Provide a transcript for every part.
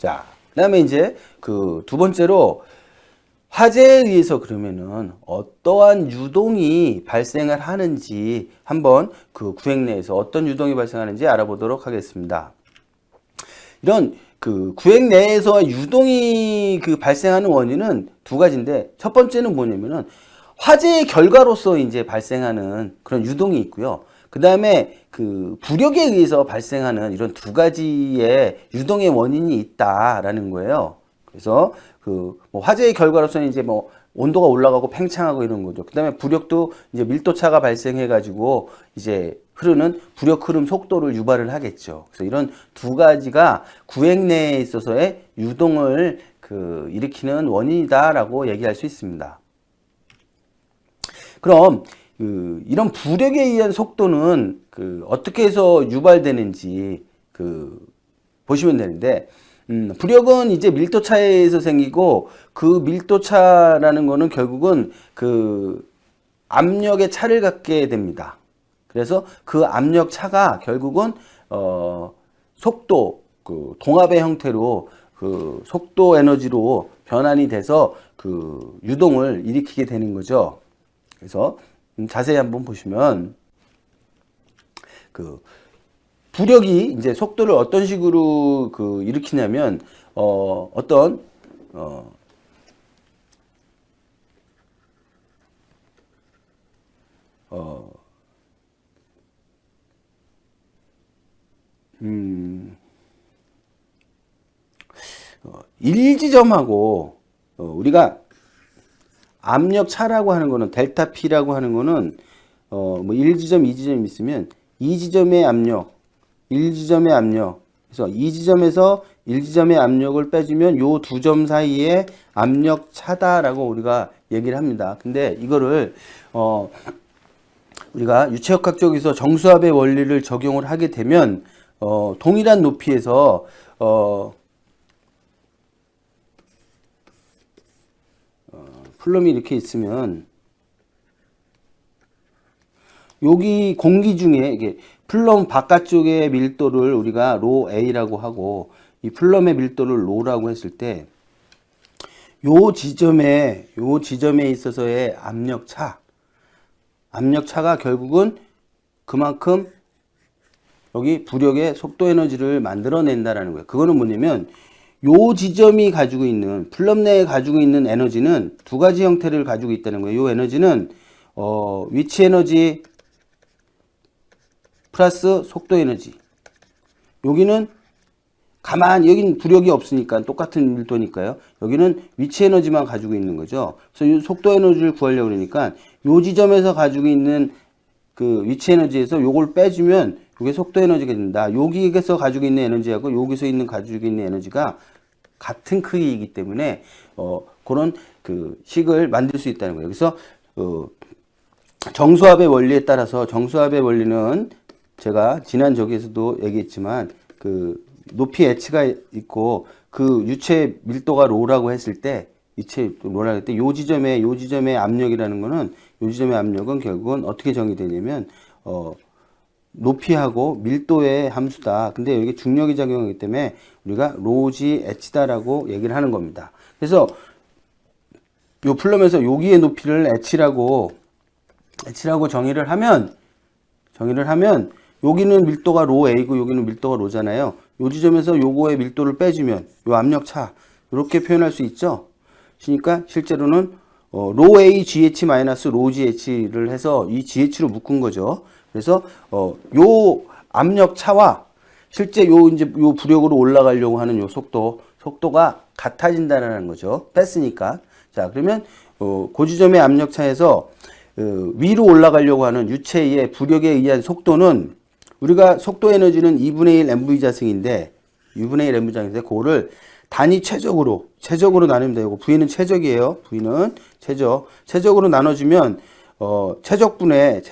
자, 그다음에 이제 그 두 번째로 화재에 의해서 그러면은 어떠한 유동이 발생을 하는지 한번 그 구획 내에서 어떤 유동이 발생하는지 알아보도록 하겠습니다. 이런 그 구획 내에서 유동이 그 발생하는 원인은 두 가지인데, 첫 번째는 뭐냐면은 화재의 결과로서 이제 발생하는 그런 유동이 있고요. 그 다음에 그 부력에 의해서 발생하는 이런 두 가지의 유동의 원인이 있다라는 거예요. 그래서 그 뭐 화재의 결과로서는 이제 뭐 온도가 올라가고 팽창하고 이런 거죠. 그 다음에 부력도 이제 밀도차가 발생해 가지고 이제 흐르는 부력 흐름 속도를 유발을 하겠죠. 그래서 이런 두 가지가 구획 내에 있어서의 유동을 그 일으키는 원인이다라고 얘기할 수 있습니다. 그럼 이런 부력에 의한 속도는 그 어떻게 해서 유발되는지 그 보시면 되는데, 부력은 이제 밀도차에서 생기고, 그 밀도차라는 거는 결국은 그 압력의 차를 갖게 됩니다. 그래서 그 압력 차가 결국은 속도, 그 동압의 형태로 그 속도 에너지로 변환이 돼서 그 유동을 일으키게 되는 거죠. 그래서 자세히 한번 보시면 그 부력이 이제 속도를 어떤 식으로 그 일으키냐면 어떤 일지점하고 우리가 압력 차라고 하는 거는 델타 P라고 하는 거는 뭐 1지점, 2지점 있으면 2지점의 압력, 1지점의 압력, 그래서 2지점에서 1지점의 압력을 빼주면 요 두 점 사이의 압력 차다라고 우리가 얘기를 합니다. 근데 이거를 우리가 유체역학 쪽에서 정수압의 원리를 적용을 하게 되면 동일한 높이에서 플럼이 이렇게 있으면 여기 공기 중에 이게 플럼 바깥쪽의 밀도를 우리가 로 A라고 하고 이 플럼의 밀도를 로라고 했을 때 요 지점에 있어서의 압력차가 결국은 그만큼 여기 부력의 속도 에너지를 만들어낸다라는 거예요. 그거는 뭐냐면 요 지점이 가지고 있는 플럼 내에 가지고 있는 에너지는 두 가지 형태를 가지고 있다는 거예요. 요 에너지는 위치 에너지 플러스 속도 에너지. 여기는 여긴 부력이 없으니까 똑같은 밀도니까요. 여기는 위치 에너지만 가지고 있는 거죠. 그래서 이 속도 에너지를 구하려고 그러니까 요 지점에서 가지고 있는 그 위치 에너지에서 요걸 빼주면 이게 속도 에너지가 된다. 여기에서 가지고 있는 에너지하고 여기서 가지고 있는 에너지가 같은 크기이기 때문에 그런 그 식을 만들 수 있다는 거예요. 그래서 정수압의 원리에 따라서 정수압의 원리는 제가 지난 저기에서도 얘기했지만 그 높이 h가 있고 그 유체 밀도가 로라고 했을 때 요 지점의 압력이라는 거는 요 지점의 압력은 결국은 어떻게 정의되냐면 높이하고 밀도의 함수다. 근데 여기 중력이 작용하기 때문에 우리가 로지 h다라고 얘기를 하는 겁니다. 그래서 요 플럼에서 여기의 높이를 h라고 정의를 하면 여기는 밀도가 로 a고 여기는 밀도가 로잖아요. 요 지점에서 요거의 밀도를 빼주면 요 압력 차 이렇게 표현할 수 있죠. 그러니까 실제로는 로 a gh 마이너스 로 gh를 해서 이 gh로 묶은 거죠. 그래서 요 압력 차와 실제 요 부력으로 올라가려고 하는 요 속도가 같아진다는 거죠. 뺐으니까. 자, 그러면 그 지점의 압력 차에서 위로 올라가려고 하는 유체의 부력에 의한 속도는 우리가 속도 에너지는 2분의 1 mv 자승인데 2분의 1 mv 자승인데 그거를 단위 최적으로 나누면 되고 v는 최적이에요. v는 최적으로 나눠주면 최적분의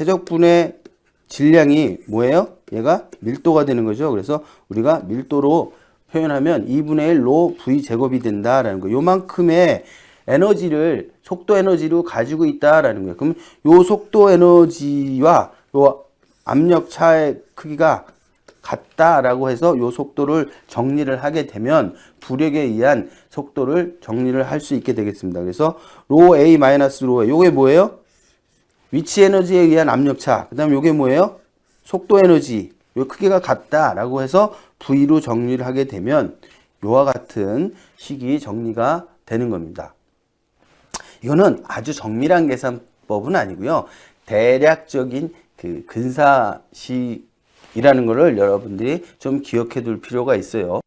질량이 뭐예요? 얘가 밀도가 되는 거죠. 그래서 우리가 밀도로 표현하면 2분의 1로 v 제곱이 된다라는 거. 요만큼의 에너지를 속도 에너지로 가지고 있다라는 거예요. 그럼 요 속도 에너지와 요 압력 차의 크기가 같다라고 해서 요 속도를 정리를 하게 되면 부력에 의한 속도를 정리를 할 수 있게 되겠습니다. 그래서 로 A 마이너스 로 A 요게 뭐예요? 위치 에너지에 의한 압력차. 그다음에 요게 뭐예요? 속도 에너지. 요 크기가 같다라고 해서 V로 정리를 하게 되면 요와 같은 식이 정리가 되는 겁니다. 이거는 아주 정밀한 계산법은 아니고요. 대략적인 그 근사식이라는 거를 여러분들이 좀 기억해 둘 필요가 있어요.